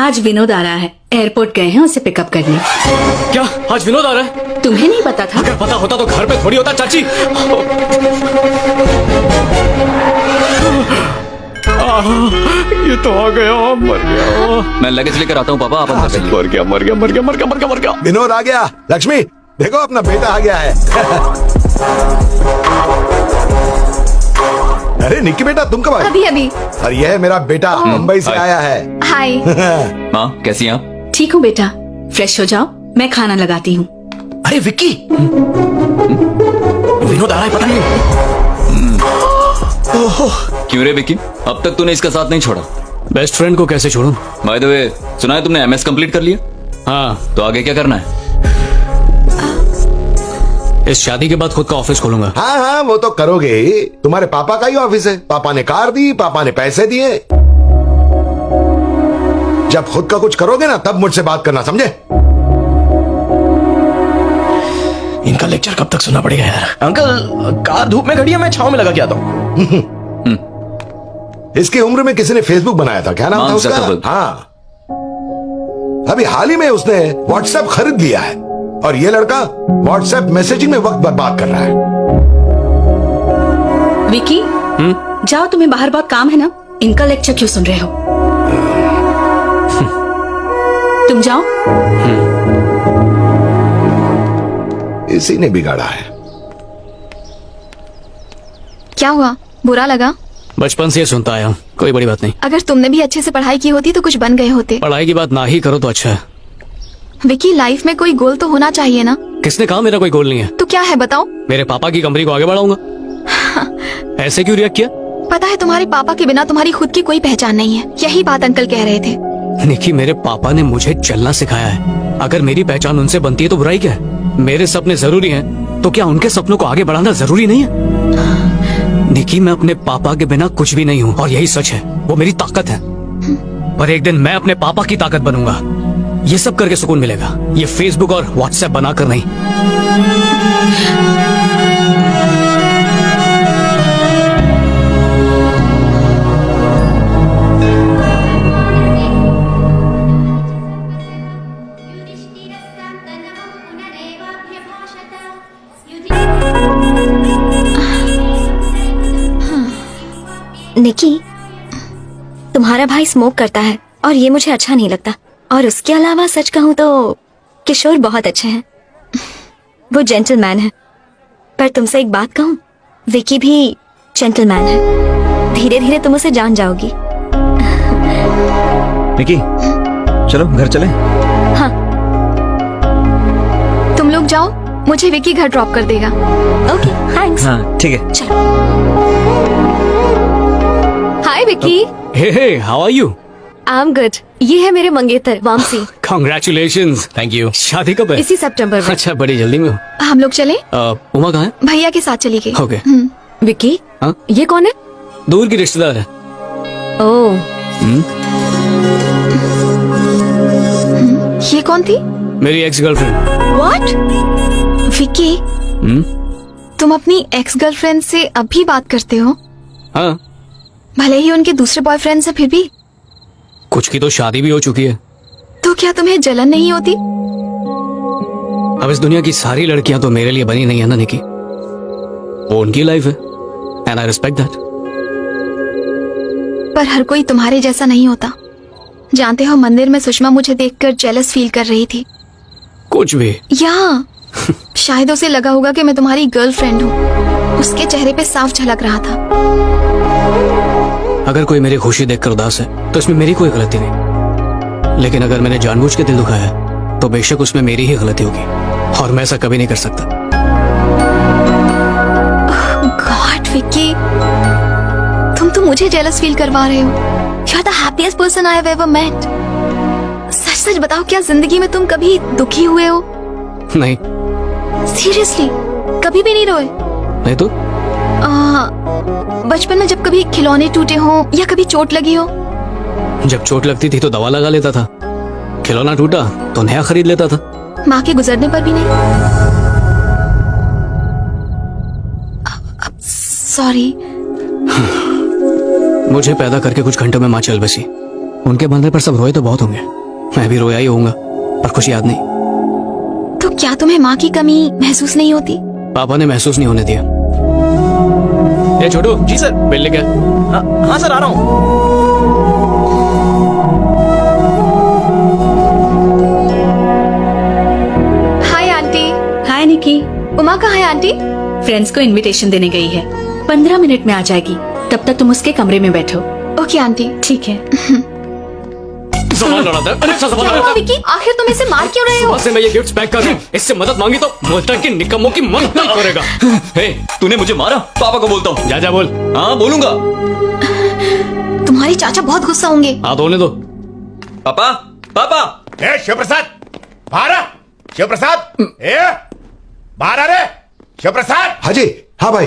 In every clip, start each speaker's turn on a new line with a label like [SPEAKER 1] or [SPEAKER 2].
[SPEAKER 1] आज विनोद आ रहा है, एयरपोर्ट गए हैं उसे पिकअप करने।
[SPEAKER 2] क्या आज विनोद आ रहा है?
[SPEAKER 1] तुम्हें नहीं पता था?
[SPEAKER 2] अगर पता होता तो घर पे थोड़ी होता चाची। ये तो आ गया, मर गया।
[SPEAKER 3] मैं लगेज लेकर आता हूँ पापा, आप अंदर चलिए।
[SPEAKER 2] मर गया मर गया मर गया मर गया मर गया मर गया।
[SPEAKER 4] विनोद आ गया। लक्ष्मी देखो अपना बेटा आ गया है। अरे निक्की बेटा तुम कब आए?
[SPEAKER 5] अभी अभी।
[SPEAKER 4] और यह है मेरा बेटा, मुंबई से आया है।
[SPEAKER 5] हाय।
[SPEAKER 3] माँ कैसी हैं आप?
[SPEAKER 1] ठीक हूँ बेटा, फ्रेश हो जाओ, मैं खाना लगाती हूँ।
[SPEAKER 2] अरे विक्की, विनोद आ रहा है पता नहीं।
[SPEAKER 3] क्यों रे विक्की, अब तक तूने इसका साथ नहीं छोड़ा?
[SPEAKER 2] बेस्ट फ्रेंड को कैसे छोड़ूं?
[SPEAKER 3] बाय द वे, सुना है तुमने एमएस कंप्लीट कर लिया?
[SPEAKER 2] हाँ,
[SPEAKER 3] तो आगे क्या करना है?
[SPEAKER 2] इस शादी के बाद खुद का ऑफिस खोलूंगा।
[SPEAKER 4] हाँ हाँ वो तो करोगे ही, तुम्हारे पापा का ही ऑफिस है। पापा ने कार दी, पापा ने पैसे दिए। जब खुद का कुछ करोगे ना तब मुझसे बात करना, समझे?
[SPEAKER 2] इनका लेक्चर कब तक सुनना पड़ेगा यार। अंकल कार धूप में खड़ी है, मैं छांव में लगा के आता हूँ।
[SPEAKER 4] इसकी उम्र में किसी ने फेसबुक बनाया था, क्या नाम था
[SPEAKER 3] मार्क
[SPEAKER 4] उसका?
[SPEAKER 3] ज़करबर्ग।
[SPEAKER 4] हाँ, अभी हाल ही में उसने व्हाट्सएप खरीद लिया है और ये लड़का व्हाट्सएप मैसेजिंग में वक्त बर्बाद कर रहा है।
[SPEAKER 1] विकी, जाओ, तुम्हें बाहर बहुत काम है ना, इनका लेक्चर क्यों सुन रहे हो? तुम जाओ।
[SPEAKER 4] इसी ने बिगाड़ा है।
[SPEAKER 5] क्या हुआ, बुरा लगा?
[SPEAKER 2] बचपन से ये सुनता आया हूँ, कोई बड़ी बात नहीं।
[SPEAKER 5] अगर तुमने भी अच्छे से पढ़ाई की होती तो कुछ बन गए होते।
[SPEAKER 2] पढ़ाई की बात ना ही करो तो अच्छा है।
[SPEAKER 5] विकी, लाइफ में कोई गोल तो होना चाहिए ना।
[SPEAKER 2] किसने कहा मेरा कोई गोल नहीं है?
[SPEAKER 5] तो क्या है बताओ?
[SPEAKER 2] मेरे पापा की कंपनी को आगे बढ़ाऊंगा। ऐसे क्यों रिएक्ट किया?
[SPEAKER 5] पता है तुम्हारे पापा के बिना तुम्हारी खुद की कोई पहचान नहीं है, यही बात अंकल कह रहे थे।
[SPEAKER 2] निकी, मेरे पापा ने मुझे चलना सिखाया है। अगर मेरी पहचान उनसे बनती है तो बुराई क्या है? मेरे सपने जरूरी हैं, तो क्या उनके सपनों को आगे बढ़ाना जरूरी नहीं है? निकी, मैं अपने पापा के बिना कुछ भी नहीं हूँ और यही सच है, वो मेरी ताकत है। पर एक दिन मैं अपने पापा की ताकत बनूंगा। ये सब करके सुकून मिलेगा, ये फेसबुक और व्हाट्सएप बनाकर नहीं।
[SPEAKER 6] निकी, तुम्हारा भाई स्मोक करता है और ये मुझे अच्छा नहीं लगता। और उसके अलावा सच कहूँ तो किशोर बहुत अच्छे हैं, वो जेंटलमैन है। पर तुमसे एक बात कहूँ, विकी भी जेंटलमैन है। धीरे धीरे तुम उसे जान जाओगी।
[SPEAKER 7] निकी, चलो घर चलें।
[SPEAKER 6] हाँ,
[SPEAKER 5] तुम लोग जाओ, मुझे विकी घर ड्रॉप कर देगा।
[SPEAKER 6] Okay, thanks.
[SPEAKER 7] हाँ ठीक है।
[SPEAKER 6] चलो।
[SPEAKER 5] Hi Vicky.
[SPEAKER 2] Hey, how are you?
[SPEAKER 6] I am good. ये है मेरे मंगेतर वामसी।
[SPEAKER 2] कांग्रेचुलेशंस। Thank you. शादी कब है?
[SPEAKER 6] इसी सितंबर में।
[SPEAKER 2] अच्छा, बड़ी जल्दी में हो।
[SPEAKER 5] हम लोग चले?
[SPEAKER 2] उमा कहाँ है?
[SPEAKER 5] भैया के साथ चली गई।
[SPEAKER 2] ओके।
[SPEAKER 6] विकी,
[SPEAKER 2] हाँ?
[SPEAKER 6] ये कौन है?
[SPEAKER 2] दूर की रिश्तेदार है।
[SPEAKER 6] ओह,
[SPEAKER 5] ये कौन थी?
[SPEAKER 2] मेरी एक्स गर्लफ्रेंड।
[SPEAKER 5] व्हाट? विकी, तुम अपनी एक्स गर्लफ्रेंड से अब भी बात करते हो?
[SPEAKER 2] हाँ,
[SPEAKER 5] भले ही उनके दूसरे बॉयफ्रेंड से, फिर भी?
[SPEAKER 2] कुछ की तो शादी भी हो चुकी है।
[SPEAKER 5] तो क्या तुम्हें जलन नहीं होती?
[SPEAKER 2] अब इस दुनिया की सारी लड़कियां तो मेरे लिए बनी नहीं है ना निकी। वो उनकी लाइफ है एंड आई रिस्पेक्ट दैट।
[SPEAKER 5] पर हर कोई तुम्हारे जैसा नहीं होता। जानते हो, मंदिर में सुषमा मुझे देखकर जेलस फील कर रही थी।
[SPEAKER 2] कुछ भी।
[SPEAKER 5] यहाँ शायद उसे लगा होगा कि मैं तुम्हारी गर्लफ्रेंड हूँ। उसके चेहरे पे साफ झलक रहा था।
[SPEAKER 2] अगर कोई मेरी खुशी देखकर उदास है तो इसमें मेरी कोई गलती नहीं, लेकिन अगर मैंने जानबूझ के दिल दुखाया है तो बेशक उसमें मेरी ही गलती होगी और मैं ऐसा कभी नहीं कर सकता।
[SPEAKER 5] गॉड विक्की, तुम तो मुझे जेलस फील करवा रहे हो। You are the happiest person I have ever met. सच सच बताओ, क्या जिंदगी में तुम कभी दुखी हुए हो?
[SPEAKER 2] नहीं।
[SPEAKER 5] सीरियसली, कभी भी नहीं रोए?
[SPEAKER 2] नहीं तो
[SPEAKER 5] बचपन में जब कभी खिलौने टूटे हो या कभी चोट लगी हो?
[SPEAKER 2] जब चोट लगती थी तो दवा लगा लेता था, खिलौना टूटा तो नया खरीद लेता था।
[SPEAKER 5] माँ के गुजरने पर भी नहीं? सॉरी।
[SPEAKER 2] मुझे पैदा करके कुछ घंटों में माँ चल बसी उनके मरने पर सब रोए तो बहुत होंगे, मैं भी रोया ही होऊंगा, पर कुछ याद नहीं।
[SPEAKER 5] तो क्या तुम्हें माँ की कमी महसूस नहीं होती?
[SPEAKER 2] पापा ने महसूस नहीं होने दिया। ये छोटू,
[SPEAKER 7] जी सर।
[SPEAKER 2] बिल लेके आ।
[SPEAKER 7] हाँ सर, आ रहा हूँ।
[SPEAKER 5] Hi aunty.
[SPEAKER 1] हाय निकी।
[SPEAKER 5] उमा कहाँ है आंटी?
[SPEAKER 1] फ्रेंड्स को इनविटेशन देने गई है, 15 मिनट में आ जाएगी। तब तक तुम उसके कमरे में बैठो।
[SPEAKER 5] Okay aunty.
[SPEAKER 1] ठीक है।
[SPEAKER 2] सामान लड़ा था, अच्छा सामान
[SPEAKER 5] क्या
[SPEAKER 2] लड़ा
[SPEAKER 5] हुआ
[SPEAKER 2] था।
[SPEAKER 5] विक्की? आखिर तुम इसे मार क्यों रहे हो?
[SPEAKER 2] सुबह से मैं ये गिफ्ट्स पैक कर रहा हूँ, इससे मदद मांगी तो बोलता है कि निकम्मों की मदद नहीं करेगा।
[SPEAKER 3] हे, तूने मुझे मारा? पापा को बोलता हूँ।
[SPEAKER 2] जा जा बोल।
[SPEAKER 3] हाँ बोलूंगा।
[SPEAKER 5] तुम्हारे चाचा बहुत गुस्सा होंगे।
[SPEAKER 2] हाथ होने दो।
[SPEAKER 3] पापा, पापा।
[SPEAKER 8] ए शिवप्रसाद, बाहर आ। शिवप्रसाद, ए बाहर आ रे। शिवप्रसाद।
[SPEAKER 4] हाँ जी। हाँ भाई,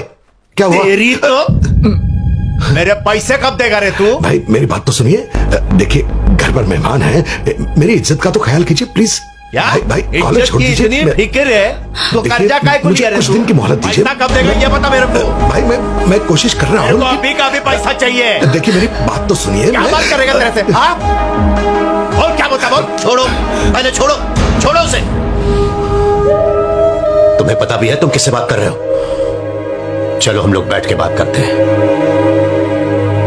[SPEAKER 4] क्या हुआ?
[SPEAKER 8] तेरी तो मेरे पैसे कब देगा रे तू?
[SPEAKER 4] भाई मेरी बात तो सुनिए। देखिए घर पर मेहमान हैं, मेरी इज्जत का तो ख्याल कीजिए प्लीज।
[SPEAKER 8] क्या?
[SPEAKER 4] भाई कॉलेज
[SPEAKER 8] इज्जत
[SPEAKER 4] छोड़
[SPEAKER 8] की
[SPEAKER 4] दीजिए।
[SPEAKER 8] इतनी
[SPEAKER 4] मैं-
[SPEAKER 8] फिक्र है तो
[SPEAKER 4] देखिए,
[SPEAKER 8] कर्जा काय को
[SPEAKER 4] मुझे
[SPEAKER 8] लिया रे
[SPEAKER 4] कुछ
[SPEAKER 8] तू?
[SPEAKER 4] दिन की मोहलत दीजिए।
[SPEAKER 8] पैसा कब देगा ये बता मेरे को।
[SPEAKER 4] भाई मैं कोशिश कर रहा
[SPEAKER 8] मेरे को
[SPEAKER 4] हूँ।
[SPEAKER 8] अभी का भी पैसा चाहिए।
[SPEAKER 4] देखिए मेरी बात तो सुनिए।
[SPEAKER 8] क्या
[SPEAKER 4] मैं-
[SPEAKER 8] बात करेगा तेरे से? हाँ बोल, क्या बोलता बोल।
[SPEAKER 9] छोड़ो, पहले छोड़ो, छोड़ो उसे। तुम्हें पता भी है तुम किससे बात कर रहे हो? चलो हम लोग बैठ के बात करते हैं।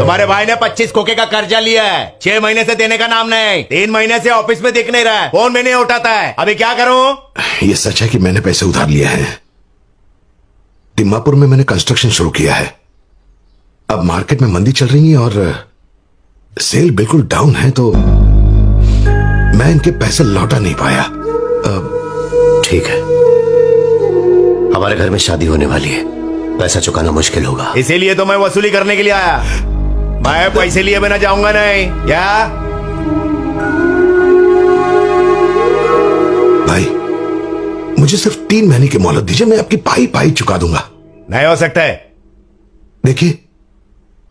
[SPEAKER 8] तुम्हारे भाई ने 25 कोके का कर्जा लिया है, 6 महीने से देने का नाम नहीं। 3 महीने से ऑफिस में दिख नहीं रहा है, फोन में नहीं उठाता है। अभी क्या करूं?
[SPEAKER 4] ये सच है कि मैंने पैसे उधार लिए हैं। दिमापुर में मैंने कंस्ट्रक्शन शुरू किया है। अब मार्केट में मंदी चल रही है और सेल बिल्कुल डाउन है, तो मैं इनके पैसे लौटा नहीं पाया।
[SPEAKER 9] ठीक है, हमारे घर में शादी होने वाली है, पैसा चुकाना मुश्किल होगा।
[SPEAKER 8] इसीलिए तो मैं वसूली करने के लिए आया। मैं पैसे लिए बिना जाऊंगा नहीं। क्या
[SPEAKER 4] भाई मुझे सिर्फ 3 महीने की मोहलत दीजिए, मैं आपकी पाई पाई चुका दूंगा।
[SPEAKER 8] नहीं हो सकता है।
[SPEAKER 4] देखिए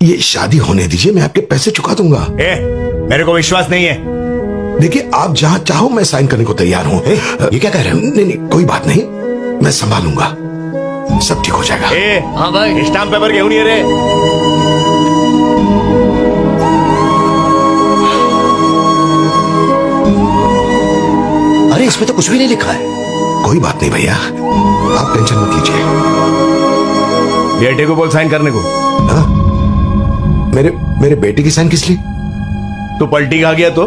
[SPEAKER 4] ये शादी होने दीजिए, मैं आपके पैसे चुका दूंगा।
[SPEAKER 8] मेरे को विश्वास नहीं है।
[SPEAKER 4] देखिए आप जहां चाहो मैं साइन करने को तैयार हूं।
[SPEAKER 9] ये क्या कह रहे हो?
[SPEAKER 4] नहीं नहीं कोई बात नहीं, मैं संभालूंगा, सब ठीक हो जाएगा।
[SPEAKER 8] हाँ भाई, स्टाम्प पेपर क्यों नहीं है रे?
[SPEAKER 9] अरे इसमें तो कुछ भी नहीं लिखा है।
[SPEAKER 4] कोई बात नहीं भैया, आप टेंशन मत लीजिए।
[SPEAKER 8] बेटे को बोल साइन करने को।
[SPEAKER 4] हाँ? मेरे बेटे की साइन किस लिए?
[SPEAKER 8] तू पलटी खा गया तो,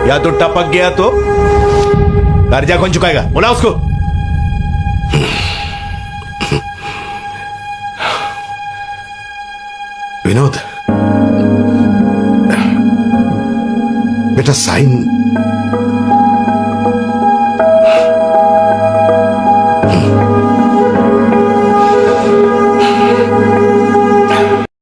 [SPEAKER 8] या तो टपक गया तो कर्जा कौन चुकाएगा? बोला उसको।
[SPEAKER 4] विनोद बेटा साइन